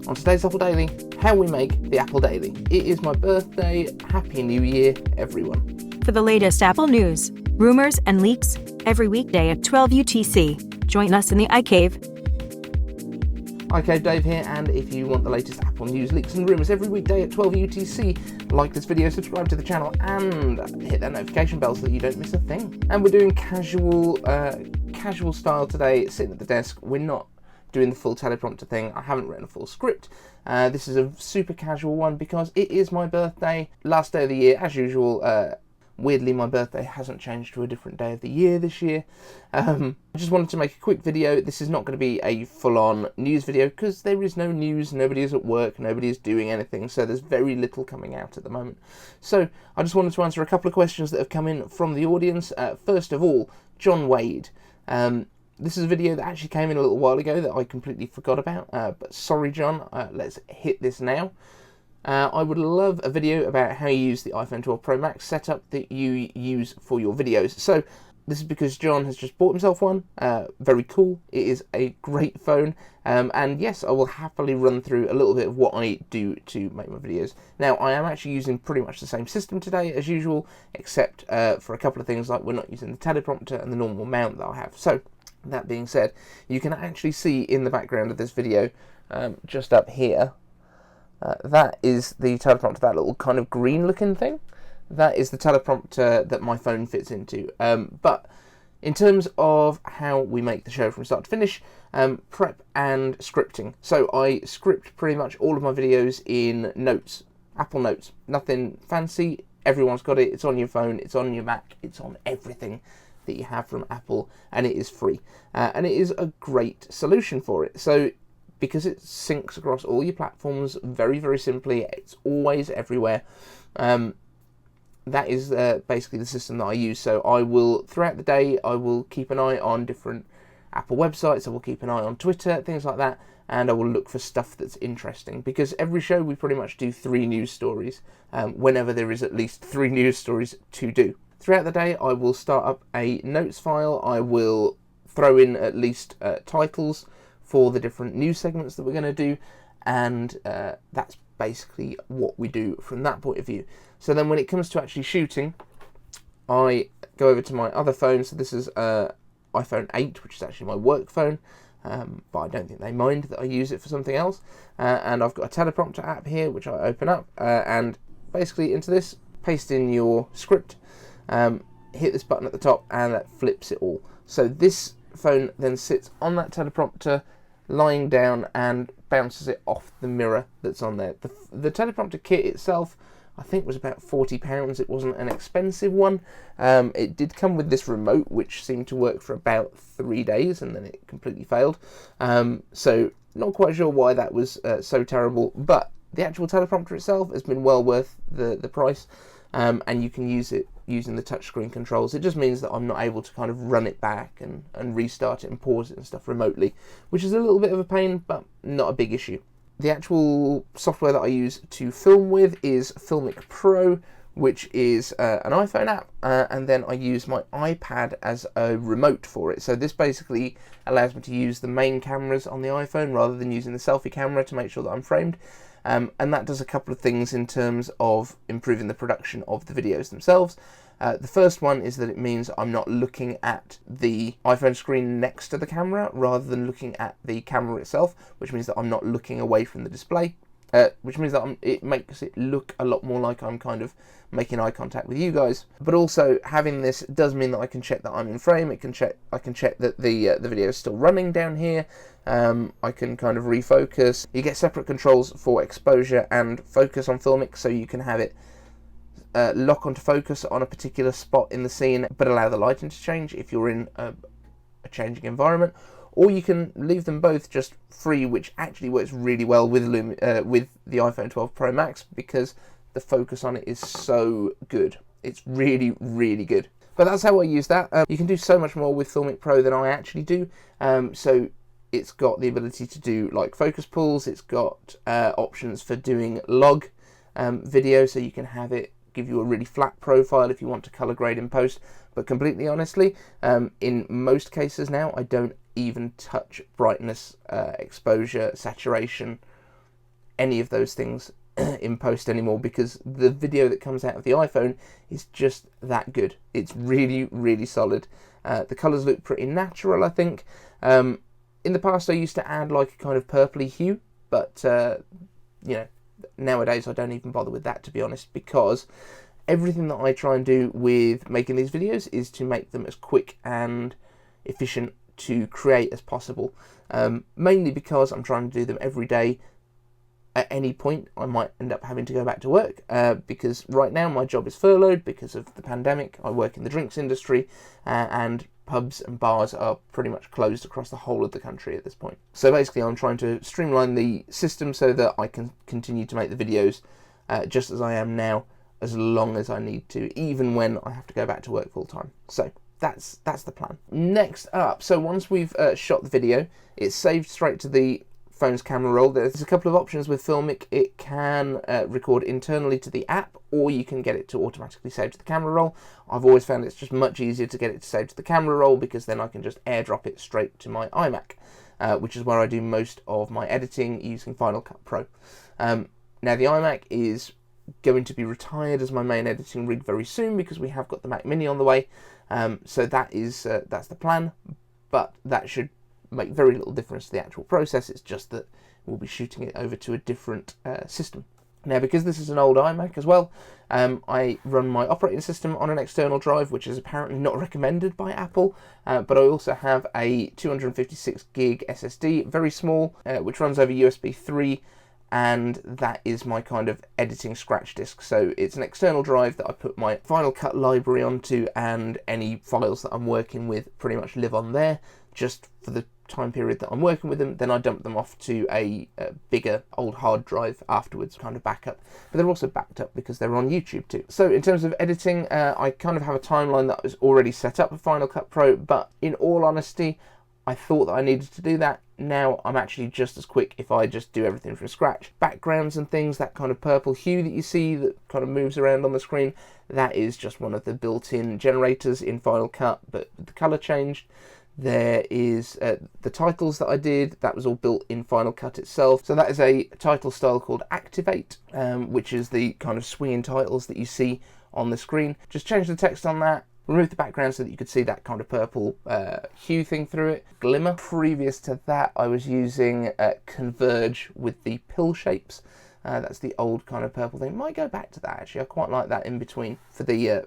On today's Apple Daily, how we make the Apple Daily. It is my birthday. Happy New Year, everyone. For the latest Apple news, rumors, and leaks, every weekday at 12 UTC. Join us in the iCave. iCave Dave here, and if you want the latest Apple news, leaks and rumours every weekday at 12 UTC, like this video, subscribe to the channel, and hit that notification bell so that you don't miss a thing. And we're doing casual style today, sitting at the desk. We're not doing the full teleprompter thing. I haven't written a full script. This is a super casual one because it is my birthday, last day of the year, as usual. Weirdly, my birthday hasn't changed to a different day of the year this year. I just wanted to make a quick video. This is not going to be a full-on news video because there is no news, nobody is at work, nobody is doing anything, so there's very little coming out at the moment. So I just wanted to answer a couple of questions that have come in from the audience. First of all, John Wade. This is a video that actually came in a little while ago that I completely forgot about, but sorry John, let's hit this now. I would love a video about how you use the iPhone 12 Pro Max setup that you use for your videos. So this is because John has just bought himself one. Very cool. It is a great phone. And yes, I will happily run through a little bit of what I do to make my videos. Now, I am actually using pretty much the same system today as usual, except for a couple of things, like we're not using the teleprompter and the normal mount that I have. So that being said, you can actually see in the background of this video, just up here, that is the teleprompter, that little kind of green looking thing. That is the teleprompter that my phone fits into. But in terms of how we make the show from start to finish, prep and scripting. So I script pretty much all of my videos in Notes, Apple Notes. Nothing fancy, everyone's got it, it's on your phone, it's on your Mac, it's on everything that you have from Apple, and it is free. And it is a great solution for it. So because it syncs across all your platforms very, very simply, it's always everywhere. That is basically the system that I use. So I will, throughout the day, I will keep an eye on different Apple websites, I will keep an eye on Twitter, things like that, and I will look for stuff that's interesting. Because every show we pretty much do 3 news stories, whenever there is at least 3 news stories to do. Throughout the day, I will start up a notes file, I will throw in at least titles for the different news segments that we're going to do, and that's basically what we do from that point of view. So then when it comes to actually shooting, I go over to my other phone. So this is iPhone 8, which is actually my work phone, but I don't think they mind that I use it for something else. And I've got a teleprompter app here, which I open up, and basically into this, paste in your script, hit this button at the top, and that flips it all. So this phone then sits on that teleprompter, lying down, and bounces it off the mirror that's on there. The teleprompter kit itself, I think, was about £40. It wasn't an expensive one. It did come with this remote, which seemed to work for about 3 days, and then it completely failed. So not quite sure why that was so terrible, but the actual teleprompter itself has been well worth the price. And you can use it using the touchscreen controls. It just means that I'm not able to kind of run it back and restart it and pause it and stuff remotely, which is a little bit of a pain, but not a big issue. The actual software that I use to film with is Filmic Pro, which is an iPhone app, and then I use my iPad as a remote for it. So this basically allows me to use the main cameras on the iPhone rather than using the selfie camera to make sure that I'm framed. And that does a couple of things in terms of improving the production of the videos themselves. The first one is that it means I'm not looking at the iPhone screen next to the camera rather than looking at the camera itself, which means that I'm not looking away from the display, which means that it makes it look a lot more like I'm kind of making eye contact with you guys. But also having this does mean that I can check that I'm in frame. I can check that the video is still running down here. I can kind of refocus. You get separate controls for exposure and focus on Filmic, so you can have it lock onto focus on a particular spot in the scene, but allow the lighting to change if you're in a changing environment. Or you can leave them both just free, which actually works really well with the iPhone 12 Pro Max, because the focus on it is so good. It's really, really good. But that's how I use that. You can do so much more with Filmic Pro than I actually do. So it's got the ability to do like focus pulls. It's got options for doing log video, so you can have it give you a really flat profile if you want to color grade in post. But completely honestly, in most cases now, I don't even touch brightness, exposure, saturation, any of those things in post anymore, because the video that comes out of the iPhone is just that good. It's really, really solid. The colours look pretty natural, I think. In the past I used to add like a kind of purpley hue, but you know, nowadays I don't even bother with that, to be honest, because everything that I try and do with making these videos is to make them as quick and efficient to create as possible, mainly because I'm trying to do them every day. At any point I might end up having to go back to work, because right now my job is furloughed because of the pandemic. I work in the drinks industry, and pubs and bars are pretty much closed across the whole of the country at this point. So basically I'm trying to streamline the system so that I can continue to make the videos just as I am now, as long as I need to, even when I have to go back to work full time. So that's the plan. Next up, so once we've shot the video, it's saved straight to the phone's camera roll. There's a couple of options with Filmic. It can record internally to the app, or you can get it to automatically save to the camera roll. I've always found it's just much easier to get it to save to the camera roll, because then I can just AirDrop it straight to my iMac, which is where I do most of my editing using Final Cut Pro. Now the iMac is going to be retired as my main editing rig very soon, because we have got the Mac Mini on the way. So that's the plan, but that should make very little difference to the actual process. It's just that we'll be shooting it over to a different system. Now, because this is an old iMac as well, I run my operating system on an external drive, which is apparently not recommended by Apple, but I also have a 256 gig SSD, very small, which runs over USB 3, and that is my kind of editing scratch disk. So it's an external drive that I put my Final Cut library onto, and any files that I'm working with pretty much live on there, just for the time period that I'm working with them. Then I dump them off to a bigger old hard drive afterwards, kind of backup. But they're also backed up because they're on YouTube too. So in terms of editing, I kind of have a timeline that was already set up for Final Cut Pro, but in all honesty, I thought that I needed to do that. Now I'm actually just as quick if I just do everything from scratch. Backgrounds and things, that kind of purple hue that you see that kind of moves around on the screen, that is just one of the built-in generators in Final Cut, but the colour changed. There is the titles that I did, that was all built in Final Cut itself. So that is a title style called Activate, which is the kind of swinging titles that you see on the screen. Just change the text on that, remove the background so that you could see that kind of purple hue thing through it. Glimmer. Previous to that, I was using Converge with the pill shapes. That's the old kind of purple thing. Might go back to that actually. I quite like that in between for the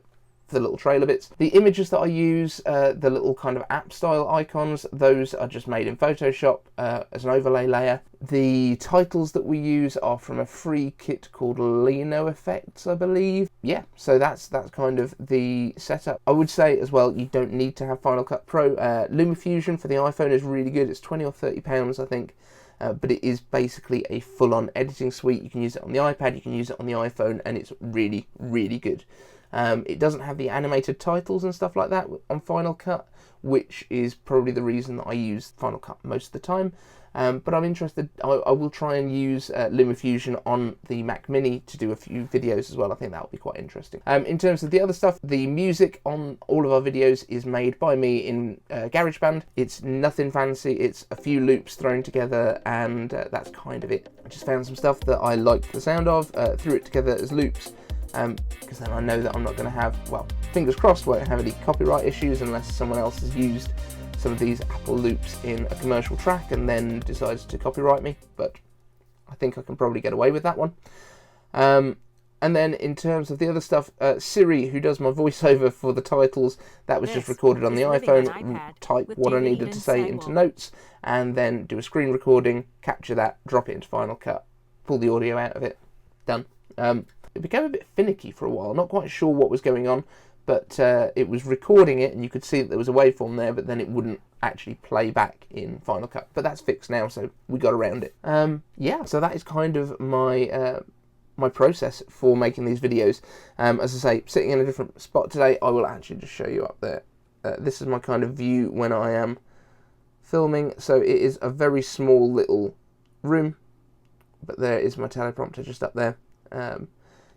little trailer bits. The images that I use, the little kind of app style icons, those are just made in Photoshop as an overlay layer. The titles that we use are from a free kit called Lino Effects, I believe. Yeah, so that's kind of the setup. I would say as well, you don't need to have Final Cut Pro. LumaFusion for the iPhone is really good. It's 20 or 30 pounds, I think. But it is basically a full-on editing suite. You can use it on the iPad, you can use it on the iPhone, and it's really, really good. It doesn't have the animated titles and stuff like that on Final Cut, which is probably the reason that I use Final Cut most of the time. But I'm interested, I will try and use LumaFusion on the Mac Mini to do a few videos as well. I think that will be quite interesting. In terms of the other stuff, the music on all of our videos is made by me in GarageBand. It's nothing fancy, it's a few loops thrown together, and that's kind of it. I just found some stuff that I liked the sound of, threw it together as loops, because then I know that I'm not going to have, well, fingers crossed, won't have any copyright issues unless someone else has used some of these Apple loops in a commercial track and then decides to copyright me, but I think I can probably get away with that one. And then in terms of the other stuff, Siri, who does my voiceover for the titles, that was just recorded on the iPhone, type what I needed to say into notes, and then do a screen recording, capture that, drop it into Final Cut, pull the audio out of it, done. It became a bit finicky for a while, not quite sure what was going on, but it was recording it and you could see that there was a waveform there, but then it wouldn't actually play back in Final Cut. But that's fixed now, so we got around it. Yeah, so that is kind of my my process for making these videos. As I say, sitting in a different spot today, I will actually just show you up there. This is my kind of view when I am filming. So it is a very small little room, but there is my teleprompter just up there.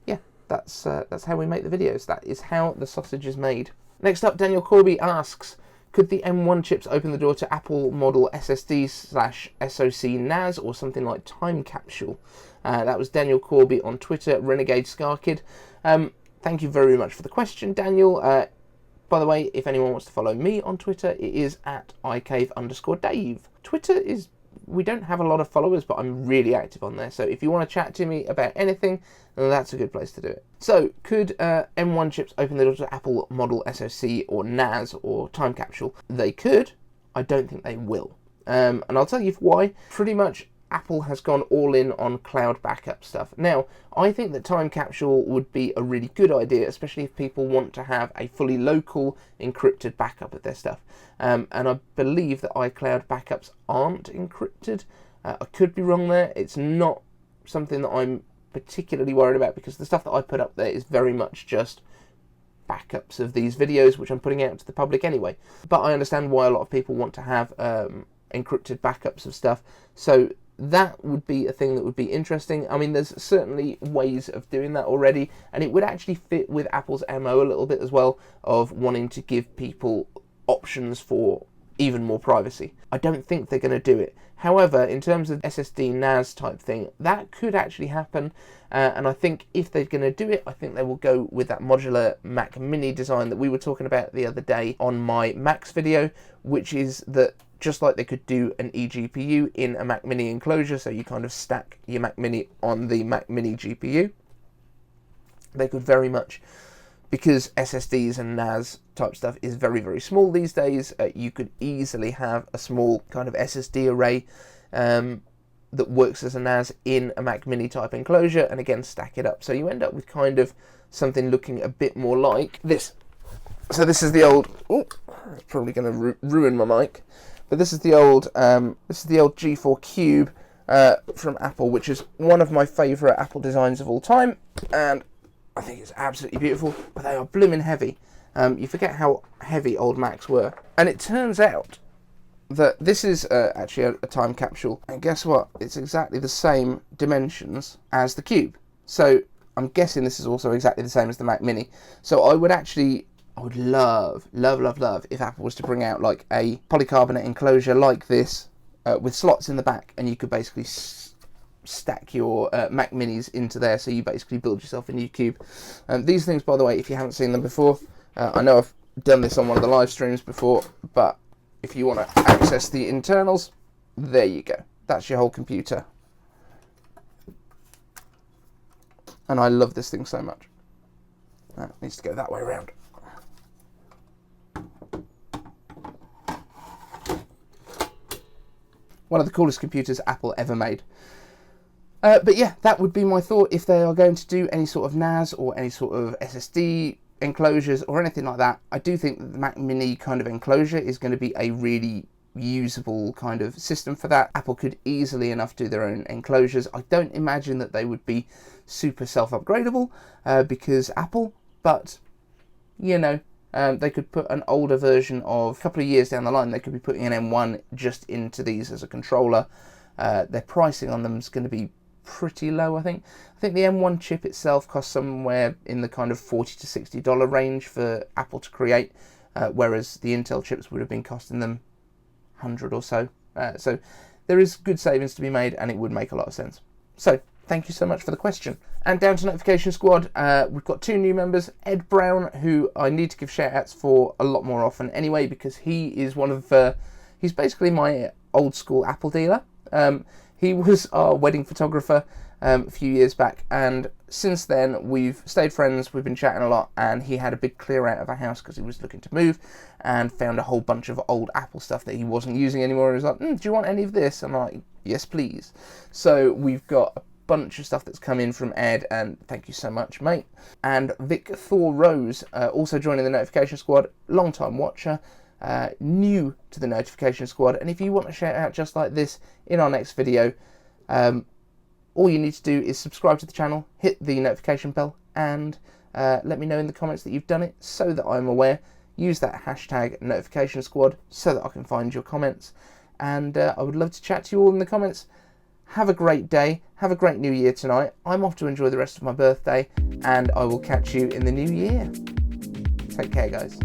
Yeah, that's how we make the videos. That is how the sausage is made. Next up, Daniel Corby asks, Could the M1 chips open the door to Apple model SSD/SoC NAS or something like time capsule? That was Daniel Corby on Twitter, Renegade Scarkid. Thank you very much for the question, Daniel. By the way, if anyone wants to follow me on Twitter, it is at @icave_Dave. Twitter is, we don't have a lot of followers, but I'm really active on there. So if you want to chat to me about anything, then that's a good place to do it. So could M1 chips open the door to Apple model SoC or NAS or time capsule? They could. I don't think they will. And I'll tell you why. Pretty much Apple has gone all in on cloud backup stuff. Now, I think that time capsule would be a really good idea, especially if people want to have a fully local encrypted backup of their stuff. And I believe that iCloud backups aren't encrypted. I could be wrong there. It's not something that I'm particularly worried about because the stuff that I put up there is very much just backups of these videos, which I'm putting out to the public anyway. But I understand why a lot of people want to have encrypted backups of stuff. So that would be a thing that would be interesting. I mean, there's certainly ways of doing that already, and it would actually fit with Apple's MO a little bit as well, of wanting to give people options for even more privacy. I don't think they're going to do it. However, in terms of SSD NAS type thing, that could actually happen, and I think if they're going to do it, I think they will go with that modular Mac Mini design that we were talking about the other day on my Macs video, which is that just like they could do an eGPU in a Mac Mini enclosure, so you kind of stack your Mac Mini on the Mac Mini GPU, they could very much, because SSDs and NAS type stuff is very, very small these days, you could easily have a small kind of SSD array that works as a NAS in a Mac Mini type enclosure, and again stack it up. So you end up with kind of something looking a bit more like this. So this is the old, oh, it's probably going to ruin my mic, but this is the old G4 Cube from Apple, which is one of my favourite Apple designs of all time, and I think it's absolutely beautiful, but they are blooming heavy. You forget how heavy old Macs were. And it turns out that this is actually a time capsule, and guess what? It's exactly the same dimensions as the Cube. So I'm guessing this is also exactly the same as the Mac Mini. So I would love if Apple was to bring out like a polycarbonate enclosure like this with slots in the back, and you could basically stack your Mac Minis into there, so you basically build yourself a new cube. These things, by the way, if you haven't seen them before, I know I've done this on one of the live streams before, but if you want to access the internals, there you go. That's your whole computer. And I love this thing so much. It needs to go that way around. One of the coolest computers Apple ever made. But yeah, that would be my thought. If they are going to do any sort of NAS or any sort of SSD enclosures or anything like that, I do think that the Mac Mini kind of enclosure is going to be a really usable kind of system for that. Apple could easily enough do their own enclosures. I don't imagine that they would be super self-upgradable because Apple, but you know, they could put an older version of, a couple of years down the line, they could be putting an M1 just into these as a controller. Their pricing on them is going to be pretty low, I think. I think the M1 chip itself costs somewhere in the kind of $40 to $60 range for Apple to create, whereas the Intel chips would have been costing them 100 or so. So there is good savings to be made, and it would make a lot of sense. So thank you so much for the question. And down to Notification Squad, we've got 2 new members. Ed Brown, who I need to give shout outs for a lot more often anyway, because he is one of, he's basically my old school Apple dealer. He was our wedding photographer a few years back, and since then we've stayed friends, we've been chatting a lot, and he had a big clear out of our house because he was looking to move and found a whole bunch of old Apple stuff that he wasn't using anymore. He was like, do you want any of this? I'm like, yes please. So we've got a bunch of stuff that's come in from Ed, and thank you so much, mate. And Vic Thor Rose, also joining the Notification Squad, long time watcher, new to the Notification Squad, and if you want a shout out just like this in our next video, all you need to do is subscribe to the channel, hit the notification bell, and let me know in the comments that you've done it so that I'm aware. Use that hashtag Notification Squad so that I can find your comments, and I would love to chat to you all in the comments. Have a great day, have a great new year tonight. I'm off to enjoy the rest of my birthday, and I will catch you in the new year. Take care, guys.